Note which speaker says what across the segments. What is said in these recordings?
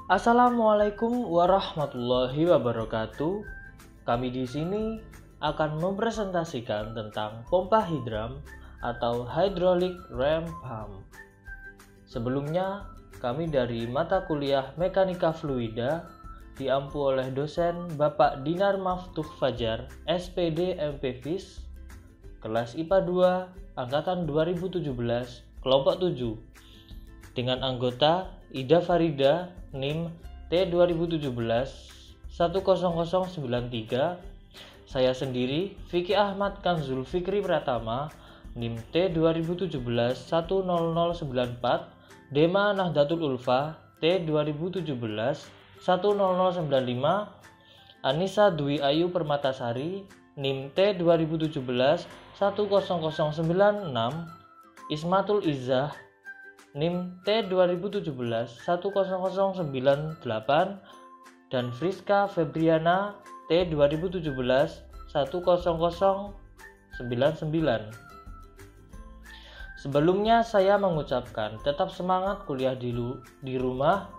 Speaker 1: Assalamualaikum warahmatullahi wabarakatuh. Kami di sini akan mempresentasikan tentang pompa hidram atau hydraulic ram pump. Sebelumnya, kami dari mata kuliah Mekanika Fluida diampu oleh dosen Bapak Dinar Maftuh Fajar, SPD MPFIS, kelas IPA 2, angkatan 2017, kelompok 7, dengan anggota Ida Farida, NIM T2017-10093, saya sendiri Vicky Ahmad Kanzul Fikri Pratama, NIM T2017-10094, Dema Nahdlatul Ulfa T2017-10095, Anissa Dwi Ayu Permatasari, NIM T2017-10096, Ismatul Izzah, NIM T2017-10098, dan Friska Febriana T2017-10099. Sebelumnya saya mengucapkan tetap semangat kuliah di rumah,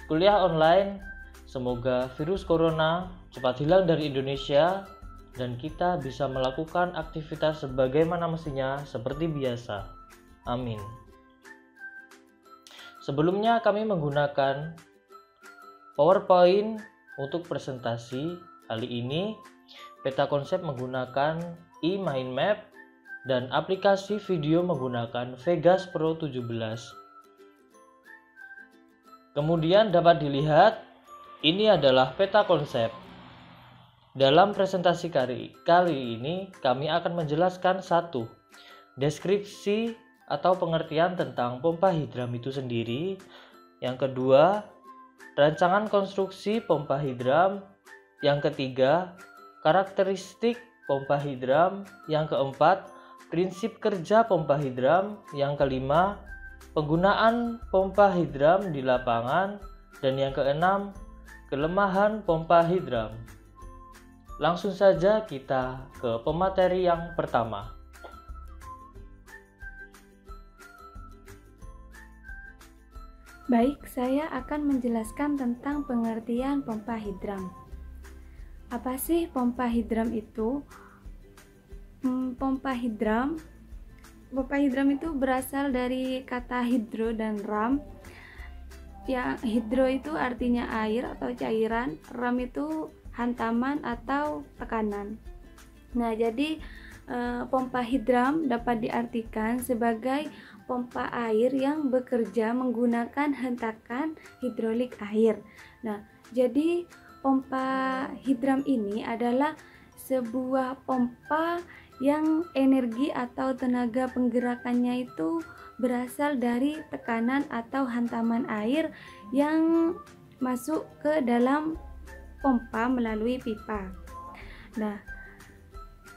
Speaker 1: kuliah online. Semoga virus corona cepat hilang dari Indonesia dan kita bisa melakukan aktivitas sebagaimana mestinya seperti biasa. Amin. Sebelumnya kami menggunakan PowerPoint untuk presentasi. Kali ini peta konsep menggunakan eMindMap dan aplikasi video menggunakan Vegas Pro 17. Kemudian dapat dilihat, ini adalah peta konsep. Dalam presentasi kali ini kami akan menjelaskan 1. Deskripsi atau pengertian tentang pompa hidram itu sendiri. Yang kedua, rancangan konstruksi pompa hidram. Yang ketiga, karakteristik pompa hidram. Yang keempat, prinsip kerja pompa hidram. Yang kelima, penggunaan pompa hidram di lapangan. Dan yang keenam, kelemahan pompa hidram. Langsung saja kita ke pemateri yang pertama.
Speaker 2: Baik, saya akan menjelaskan tentang pengertian pompa hidram. Apa sih pompa hidram itu? Pompa hidram itu berasal dari kata hidro dan ram. Yang hidro itu artinya air atau cairan, ram itu hantaman atau tekanan. Nah, jadi pompa hidram dapat diartikan sebagai pompa air yang bekerja menggunakan hentakan hidrolik air. Nah, jadi pompa hidram ini adalah sebuah pompa yang energi atau tenaga penggerakannya itu berasal dari tekanan atau hantaman air yang masuk ke dalam pompa melalui pipa. Nah,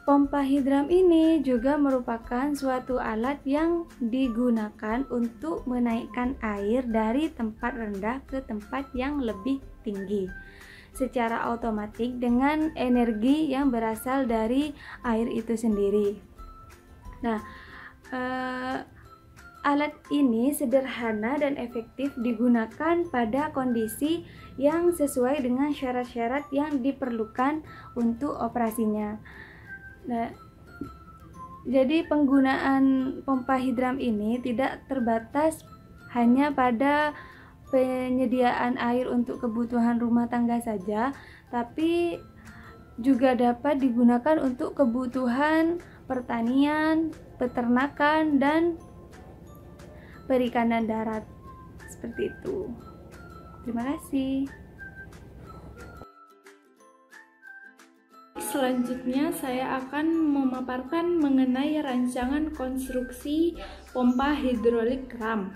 Speaker 2: pompa hidram ini juga merupakan suatu alat yang digunakan untuk menaikkan air dari tempat rendah ke tempat yang lebih tinggi secara otomatis dengan energi yang berasal dari air itu sendiri. Nah, alat ini sederhana dan efektif digunakan pada kondisi yang sesuai dengan syarat-syarat yang diperlukan untuk operasinya. Nah, jadi penggunaan pompa hidram ini tidak terbatas hanya pada penyediaan air untuk kebutuhan rumah tangga saja, tapi juga dapat digunakan untuk kebutuhan pertanian, peternakan, dan perikanan darat. Seperti itu. Terima kasih.
Speaker 3: Selanjutnya saya akan memaparkan mengenai rancangan konstruksi pompa hidrolik ram.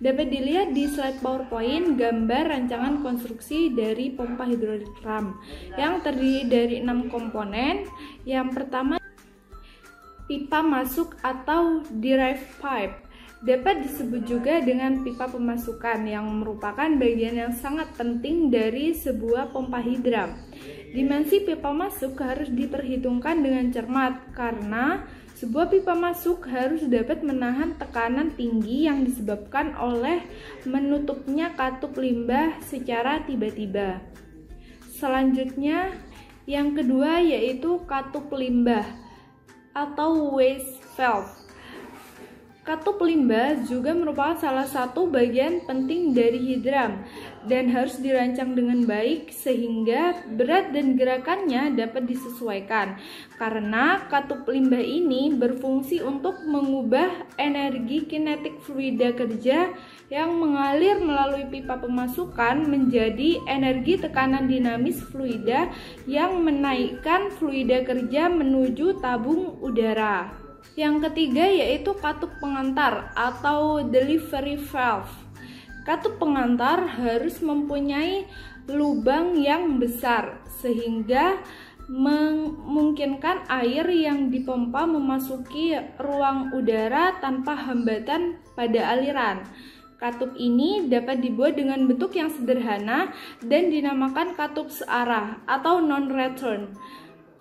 Speaker 3: Dapat dilihat di slide PowerPoint gambar rancangan konstruksi dari pompa hidrolik ram yang terdiri dari 6 komponen. Yang pertama, pipa masuk atau drive pipe. Dapat disebut juga dengan pipa pemasukan yang merupakan bagian yang sangat penting dari sebuah pompa hidram. Dimensi pipa masuk harus diperhitungkan dengan cermat karena sebuah pipa masuk harus dapat menahan tekanan tinggi yang disebabkan oleh menutupnya katup limbah secara tiba-tiba. Selanjutnya, yang kedua yaitu katup limbah atau waste valve. Katup limbah juga merupakan salah satu bagian penting dari hidram dan harus dirancang dengan baik sehingga berat dan gerakannya dapat disesuaikan. Karena katup limbah ini berfungsi untuk mengubah energi kinetik fluida kerja yang mengalir melalui pipa pemasukan menjadi energi tekanan dinamis fluida yang menaikkan fluida kerja menuju tabung udara. Yang ketiga yaitu katup pengantar atau delivery valve. Katup pengantar harus mempunyai lubang yang besar sehingga memungkinkan air yang dipompa memasuki ruang udara tanpa hambatan pada aliran. Katup ini dapat dibuat dengan bentuk yang sederhana dan dinamakan katup searah atau non-return.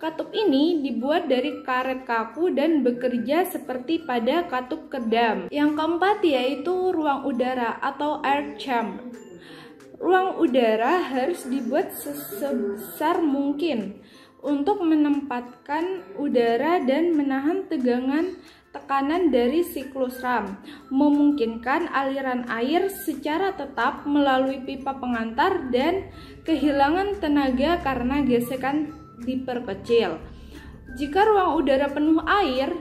Speaker 3: Katup ini dibuat dari karet kaku dan bekerja seperti pada katup kedam. Yang keempat yaitu ruang udara atau air chamber. Ruang udara harus dibuat sebesar mungkin untuk menempatkan udara dan menahan tekanan dari siklus ram, memungkinkan aliran air secara tetap melalui pipa pengantar dan kehilangan tenaga karena gesekan diperkecil. Jika ruang udara penuh air,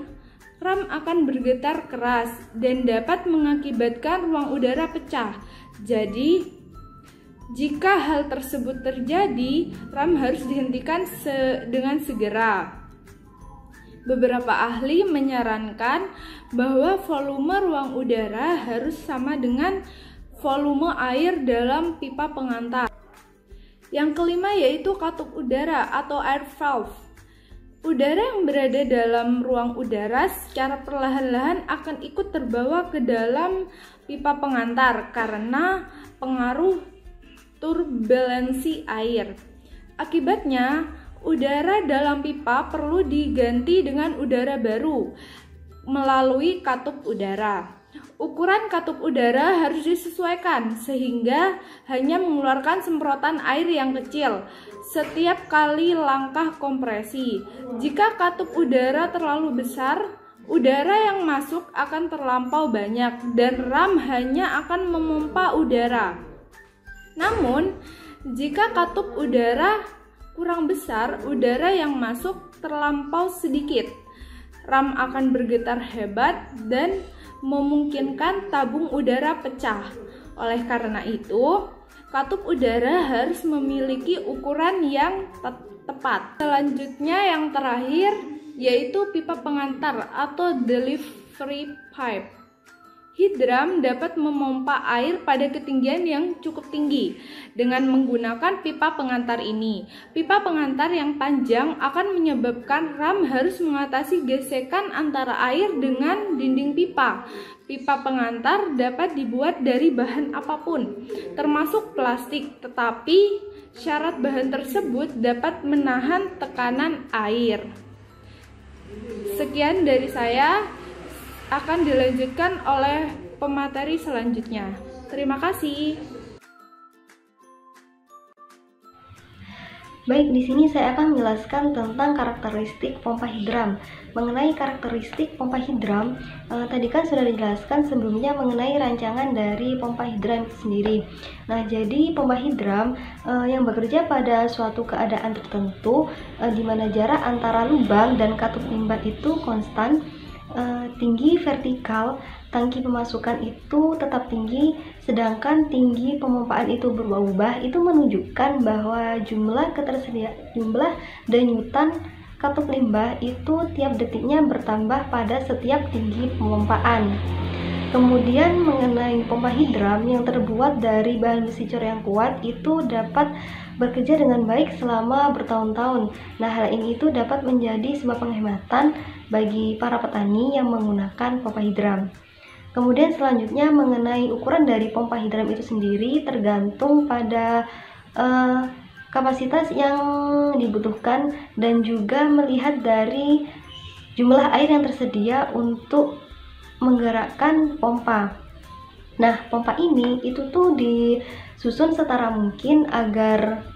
Speaker 3: ram akan bergetar keras dan dapat mengakibatkan ruang udara pecah. Jadi, jika hal tersebut terjadi, ram harus dihentikan dengan segera. Beberapa ahli menyarankan bahwa volume ruang udara harus sama dengan volume air dalam pipa pengantar. Yang kelima yaitu katup udara atau air valve. Udara yang berada dalam ruang udara secara perlahan-lahan akan ikut terbawa ke dalam pipa pengantar karena pengaruh turbulensi air. Akibatnya, udara dalam pipa perlu diganti dengan udara baru melalui katup udara. Ukuran katup udara harus disesuaikan sehingga hanya mengeluarkan semprotan air yang kecil setiap kali langkah kompresi. Jika katup udara terlalu besar, udara yang masuk akan terlampau banyak dan ram hanya akan memompa udara. Namun, jika katup udara kurang besar, udara yang masuk terlampau sedikit, ram akan bergetar hebat dan memungkinkan tabung udara pecah. Oleh karena itu, katup udara harus memiliki ukuran yang tepat. Selanjutnya yang terakhir yaitu pipa pengantar atau delivery pipe. Hidram dapat memompa air pada ketinggian yang cukup tinggi dengan menggunakan pipa pengantar ini. Pipa pengantar yang panjang akan menyebabkan ram harus mengatasi gesekan antara air dengan dinding pipa. Pipa pengantar dapat dibuat dari bahan apapun, termasuk plastik, tetapi syarat bahan tersebut dapat menahan tekanan air. Sekian dari saya. Akan dilanjutkan oleh pemateri selanjutnya. Terima kasih.
Speaker 4: Baik, di sini saya akan menjelaskan tentang karakteristik pompa hidram. Mengenai karakteristik pompa hidram, tadi kan sudah dijelaskan sebelumnya mengenai rancangan dari pompa hidram itu sendiri. Nah, jadi pompa hidram yang bekerja pada suatu keadaan tertentu, di mana jarak antara lubang dan katup limbah itu konstan. Tinggi vertikal tangki pemasukan itu tetap tinggi, sedangkan tinggi pemompaan itu berubah-ubah. Itu menunjukkan bahwa jumlah denyutan katup limbah itu tiap detiknya bertambah pada setiap tinggi pemompaan. Kemudian mengenai pompa hidram yang terbuat dari bahan besi cor yang kuat itu dapat bekerja dengan baik selama bertahun-tahun. Nah, hal ini itu dapat menjadi sebuah penghematan bagi para petani yang menggunakan pompa hidram. Kemudian selanjutnya mengenai ukuran dari pompa hidram itu sendiri tergantung pada kapasitas yang dibutuhkan dan juga melihat dari jumlah air yang tersedia untuk menggerakkan pompa. Nah, pompa ini itu tuh disusun setara mungkin agar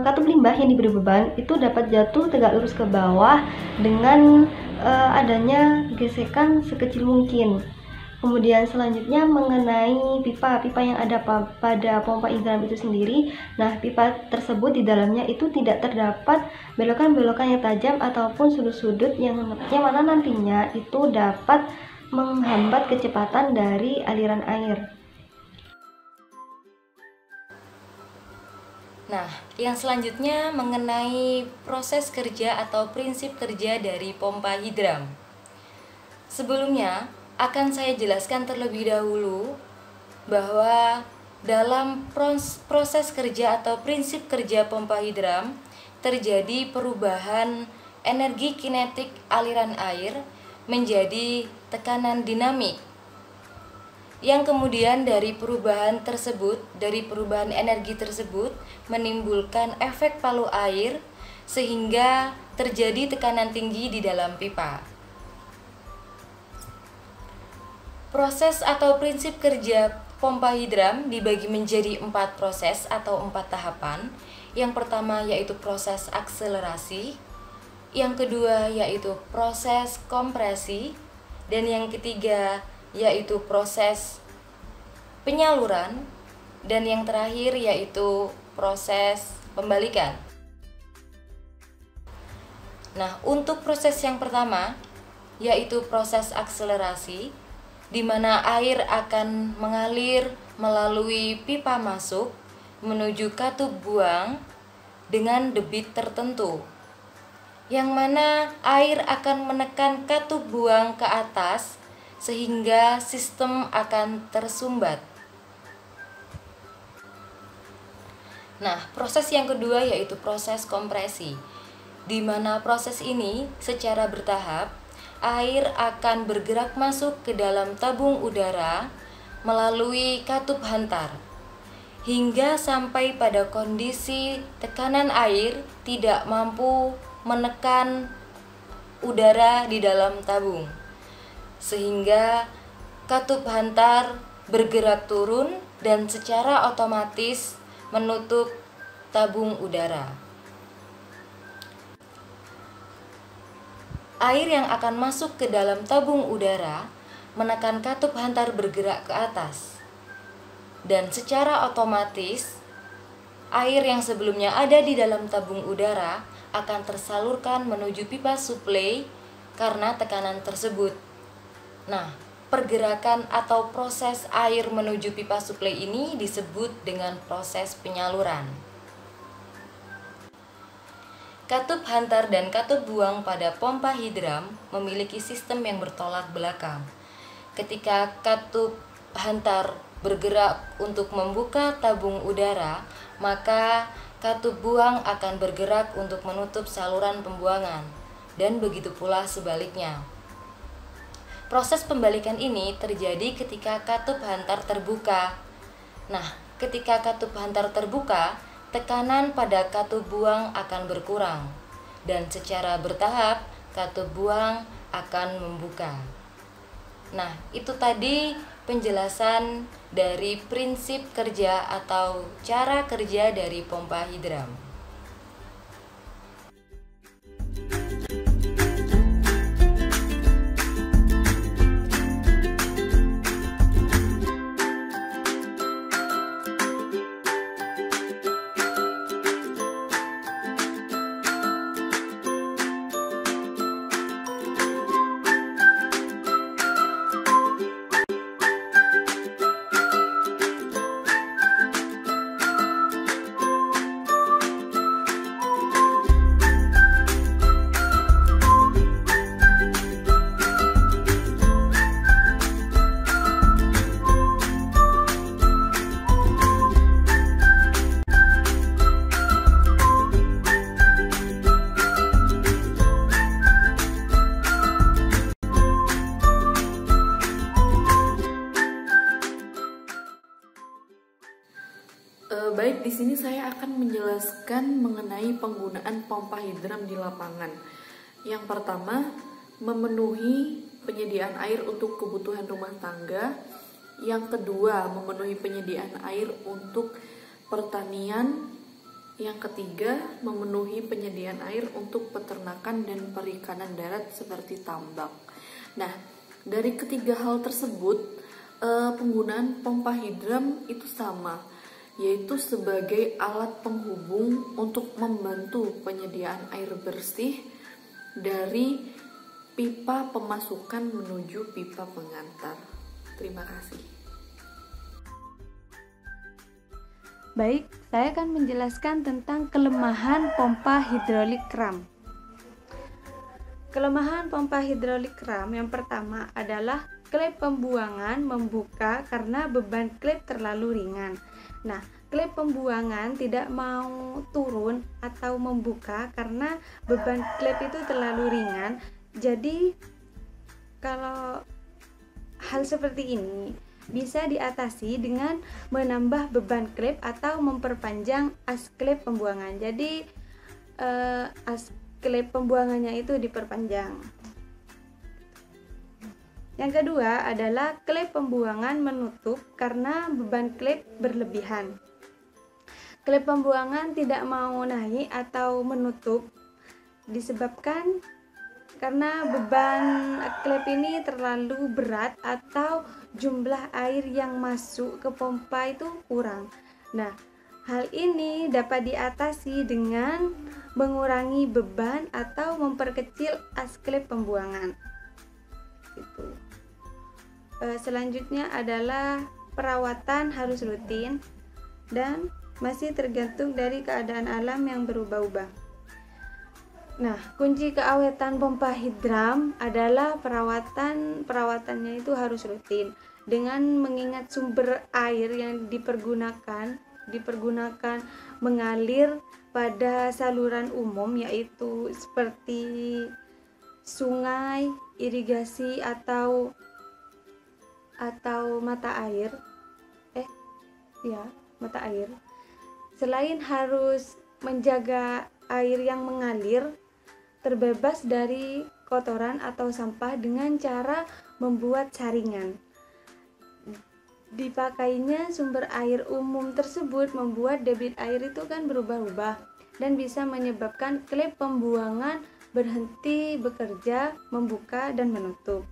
Speaker 4: katup limbah yang diberi beban itu dapat jatuh tegak lurus ke bawah dengan adanya gesekan sekecil mungkin. Kemudian selanjutnya mengenai pipa yang ada pada pompa hidram itu sendiri. Nah, pipa tersebut di dalamnya itu tidak terdapat belokan-belokan yang tajam ataupun sudut-sudut yang mana nantinya itu dapat menghambat kecepatan dari aliran air.
Speaker 5: Nah, yang selanjutnya mengenai proses kerja atau prinsip kerja dari pompa hidram. Sebelumnya, akan saya jelaskan terlebih dahulu bahwa dalam proses kerja atau prinsip kerja pompa hidram terjadi perubahan energi kinetik aliran air menjadi tekanan dinamik, yang kemudian dari perubahan energi tersebut menimbulkan efek palu air sehingga terjadi tekanan tinggi di dalam pipa. Proses atau prinsip kerja pompa hidram dibagi menjadi 4 proses atau 4 tahapan. Yang pertama yaitu proses akselerasi, yang kedua yaitu proses kompresi, dan yang ketiga yaitu proses penyaluran, dan yang terakhir yaitu proses pembalikan. Nah, untuk proses yang pertama yaitu proses akselerasi, di mana air akan mengalir melalui pipa masuk menuju katup buang dengan debit tertentu, yang mana air akan menekan katup buang ke atas sehingga sistem akan tersumbat. Nah, proses yang kedua yaitu proses kompresi, di mana proses ini secara bertahap air akan bergerak masuk ke dalam tabung udara melalui katup hantar hingga sampai pada kondisi tekanan air tidak mampu menekan udara di dalam tabung, sehingga katup hantar bergerak turun dan secara otomatis menutup tabung udara. Air yang akan masuk ke dalam tabung udara menekan katup hantar bergerak ke atas, dan secara otomatis air yang sebelumnya ada di dalam tabung udara akan tersalurkan menuju pipa suplai karena tekanan tersebut. Nah, pergerakan atau proses air menuju pipa suplai ini disebut dengan proses penyaluran. Katup hantar dan katup buang pada pompa hidram memiliki sistem yang bertolak belakang. Ketika katup hantar bergerak untuk membuka tabung udara, maka katup buang akan bergerak untuk menutup saluran pembuangan, dan begitu pula sebaliknya. Proses pembalikan ini terjadi ketika katup hantar terbuka. Nah, ketika katup hantar terbuka, tekanan pada katup buang akan berkurang, dan secara bertahap katup buang akan membuka. Nah, itu tadi penjelasan dari prinsip kerja atau cara kerja dari pompa hidram.
Speaker 6: sini saya akan menjelaskan mengenai penggunaan pompa hidram di lapangan. Yang pertama, memenuhi penyediaan air untuk kebutuhan rumah tangga. Yang kedua, memenuhi penyediaan air untuk pertanian. Yang ketiga, memenuhi penyediaan air untuk peternakan dan perikanan darat seperti tambak. Nah, dari ketiga hal tersebut, penggunaan pompa hidram itu sama, yaitu sebagai alat penghubung untuk membantu penyediaan air bersih dari pipa pemasukan menuju pipa pengantar. Terima kasih.
Speaker 2: Baik, saya akan menjelaskan tentang kelemahan pompa hidrolik ram. Kelemahan pompa hidrolik ram yang pertama adalah klep pembuangan membuka karena beban klep terlalu ringan. Nah, klep pembuangan tidak mau turun atau membuka karena beban klep itu terlalu ringan. Jadi, kalau hal seperti ini bisa diatasi dengan menambah beban klep atau memperpanjang as klep pembuangan. Jadi, as klep pembuangannya itu diperpanjang. Yang kedua adalah klep pembuangan menutup karena beban klep berlebihan. Klep pembuangan tidak mau naik atau menutup disebabkan karena beban klep ini terlalu berat atau jumlah air yang masuk ke pompa itu kurang. Nah, hal ini dapat diatasi dengan mengurangi beban atau memperkecil as klep pembuangan. Gitu. Selanjutnya adalah perawatan harus rutin dan masih tergantung dari keadaan alam yang berubah-ubah. Nah, kunci keawetan pompa hidram adalah perawatannya itu harus rutin dengan mengingat sumber air yang dipergunakan mengalir pada saluran umum, yaitu seperti sungai, irigasi atau mata air. Mata air. Selain harus menjaga air yang mengalir terbebas dari kotoran atau sampah dengan cara membuat saringan. Dipakainya sumber air umum tersebut membuat debit air itu kan berubah-ubah dan bisa menyebabkan klep pembuangan berhenti bekerja, membuka dan menutup.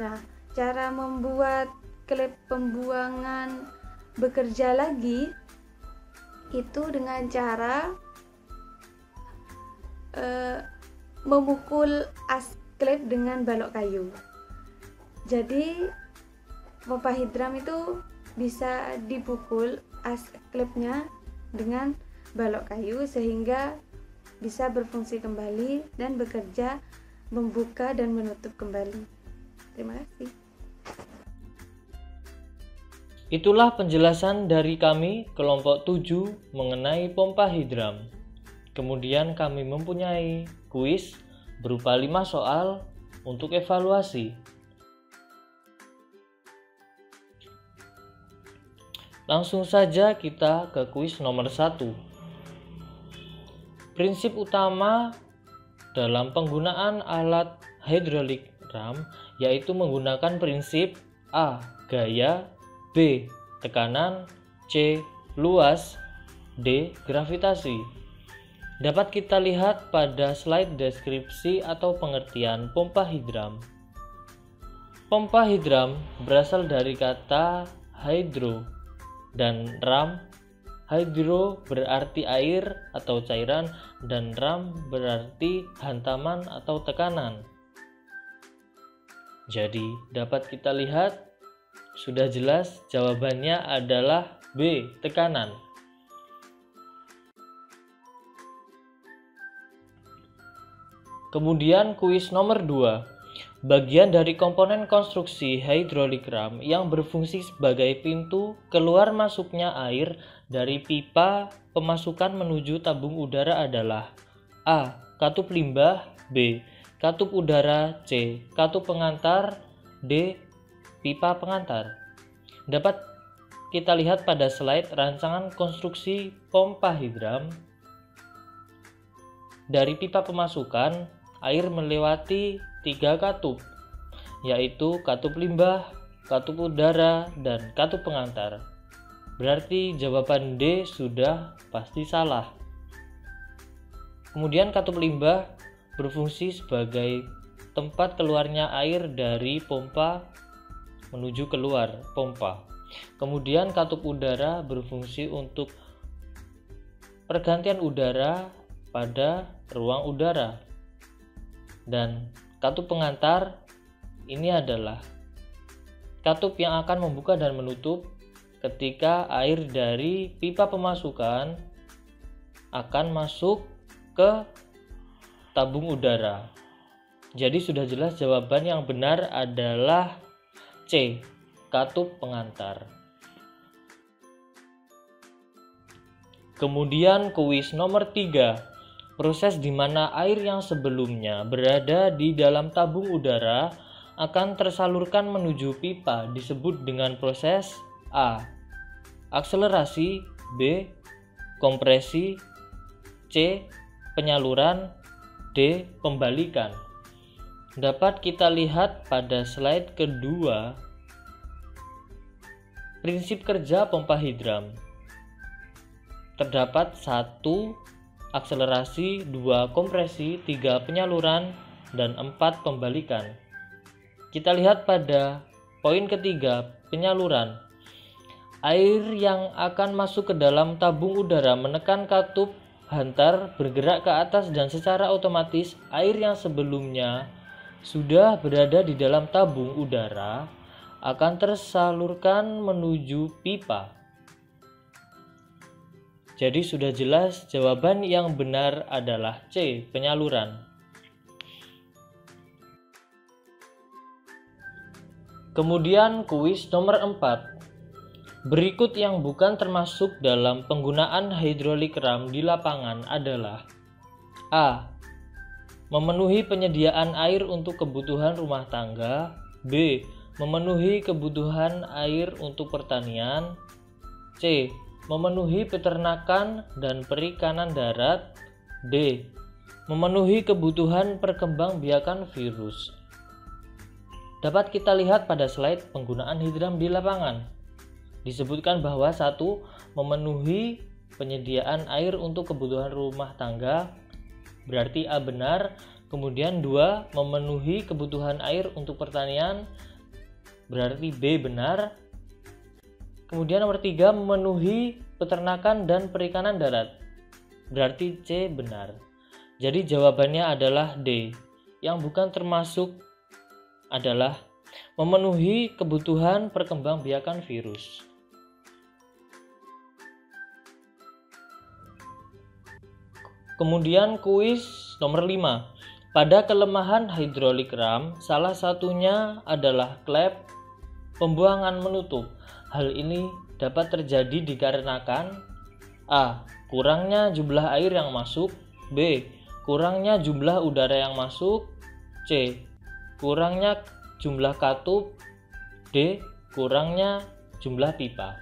Speaker 2: Nah, cara membuat klep pembuangan bekerja lagi itu dengan cara memukul as klep dengan balok kayu. Jadi pompa hidram itu bisa dipukul as klepnya dengan balok kayu sehingga bisa berfungsi kembali dan bekerja, membuka dan menutup kembali. Terima kasih.
Speaker 1: Itulah penjelasan dari kami kelompok 7 mengenai pompa hidram. Kemudian kami mempunyai kuis berupa 5 soal untuk evaluasi. Langsung saja kita ke kuis nomor 1. Prinsip utama dalam penggunaan alat hidrolik ram yaitu menggunakan prinsip A. Gaya, B. Tekanan, C. Luas, D. Gravitasi. Dapat kita lihat pada slide deskripsi atau pengertian pompa hidram. Pompa hidram berasal dari kata hydro dan ram. Hydro berarti air atau cairan dan ram berarti hantaman atau tekanan. Jadi dapat kita lihat sudah jelas jawabannya adalah B. Tekanan. Kemudian kuis nomor 2. Bagian dari komponen konstruksi hidrolik ram yang berfungsi sebagai pintu keluar masuknya air dari pipa pemasukan menuju tabung udara adalah A. Katup limbah, B. Katup udara, C. Katup pengantar, D. Pipa pengantar. Dapat kita lihat pada slide rancangan konstruksi pompa hidram. Dari pipa pemasukan, air melewati 3 katup, yaitu katup limbah, katup udara, dan katup pengantar. Berarti jawaban D sudah pasti salah. Kemudian katup limbah berfungsi sebagai tempat keluarnya air dari pompa menuju keluar pompa. Kemudian katup udara berfungsi untuk pergantian udara pada ruang udara. Dan katup pengantar ini adalah katup yang akan membuka dan menutup ketika air dari pipa pemasukan akan masuk ke tabung udara. Jadi sudah jelas jawaban yang benar adalah C, katup pengantar. Kemudian kuis nomor 3. Proses di mana air yang sebelumnya berada di dalam tabung udara akan tersalurkan menuju pipa disebut dengan proses A, akselerasi, B, kompresi, C, penyaluran, D, pembalikan. Dapat kita lihat pada slide kedua prinsip kerja pompa hidram. Terdapat 1 akselerasi, 2 kompresi, 3 penyaluran, dan 4 pembalikan. Kita lihat pada poin ketiga, penyaluran. Air yang akan masuk ke dalam tabung udara menekan katup hantar bergerak ke atas dan secara otomatis air yang sebelumnya sudah berada di dalam tabung udara akan tersalurkan menuju pipa. Jadi sudah jelas jawaban yang benar adalah C, penyaluran. Kemudian kuis nomor 4. Berikut yang bukan termasuk dalam penggunaan hidrolik ram di lapangan adalah A, memenuhi penyediaan air untuk kebutuhan rumah tangga, B, memenuhi kebutuhan air untuk pertanian, C, memenuhi peternakan dan perikanan darat, D, memenuhi kebutuhan perkembangbiakan virus. Dapat kita lihat pada slide penggunaan hidram di lapangan. Disebutkan bahwa 1, memenuhi penyediaan air untuk kebutuhan rumah tangga, berarti A benar. Kemudian 2, memenuhi kebutuhan air untuk pertanian, berarti B benar. Kemudian nomor 3, memenuhi peternakan dan perikanan darat, berarti C benar. Jadi jawabannya adalah D. Yang bukan termasuk adalah memenuhi kebutuhan perkembangbiakan virus. Kemudian kuis nomor 5. Pada kelemahan hidrolik ram, salah satunya adalah klep pembuangan menutup. Hal ini dapat terjadi dikarenakan A, kurangnya jumlah air yang masuk, B, kurangnya jumlah udara yang masuk, C, kurangnya jumlah katup, D, kurangnya jumlah pipa.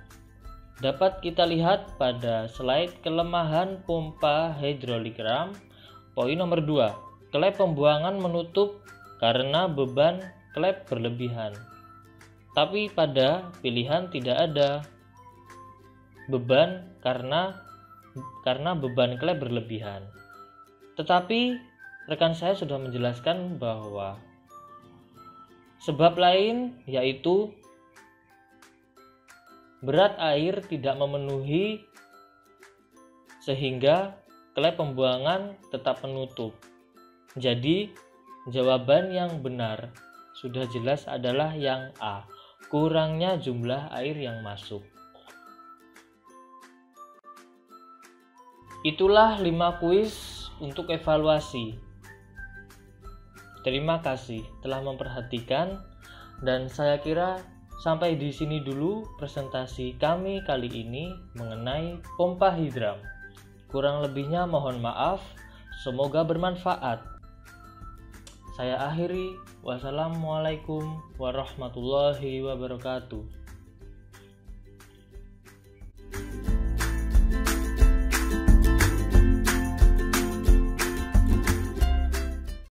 Speaker 1: Dapat kita lihat pada slide kelemahan pompa hidrolik ram. Poin nomor 2, klep pembuangan menutup karena beban klep berlebihan. Tapi pada pilihan tidak ada beban karena beban klep berlebihan. Tetapi rekan saya sudah menjelaskan bahwa sebab lain yaitu berat air tidak memenuhi sehingga klep pembuangan tetap menutup. Jadi jawaban yang benar sudah jelas adalah yang A, kurangnya jumlah air yang masuk. Itulah 5 kuis untuk evaluasi. Terima kasih telah memperhatikan, dan saya kira sampai di sini dulu presentasi kami kali ini mengenai pompa hidram. Kurang lebihnya mohon maaf, semoga bermanfaat. Saya akhiri, wassalamualaikum warahmatullahi wabarakatuh.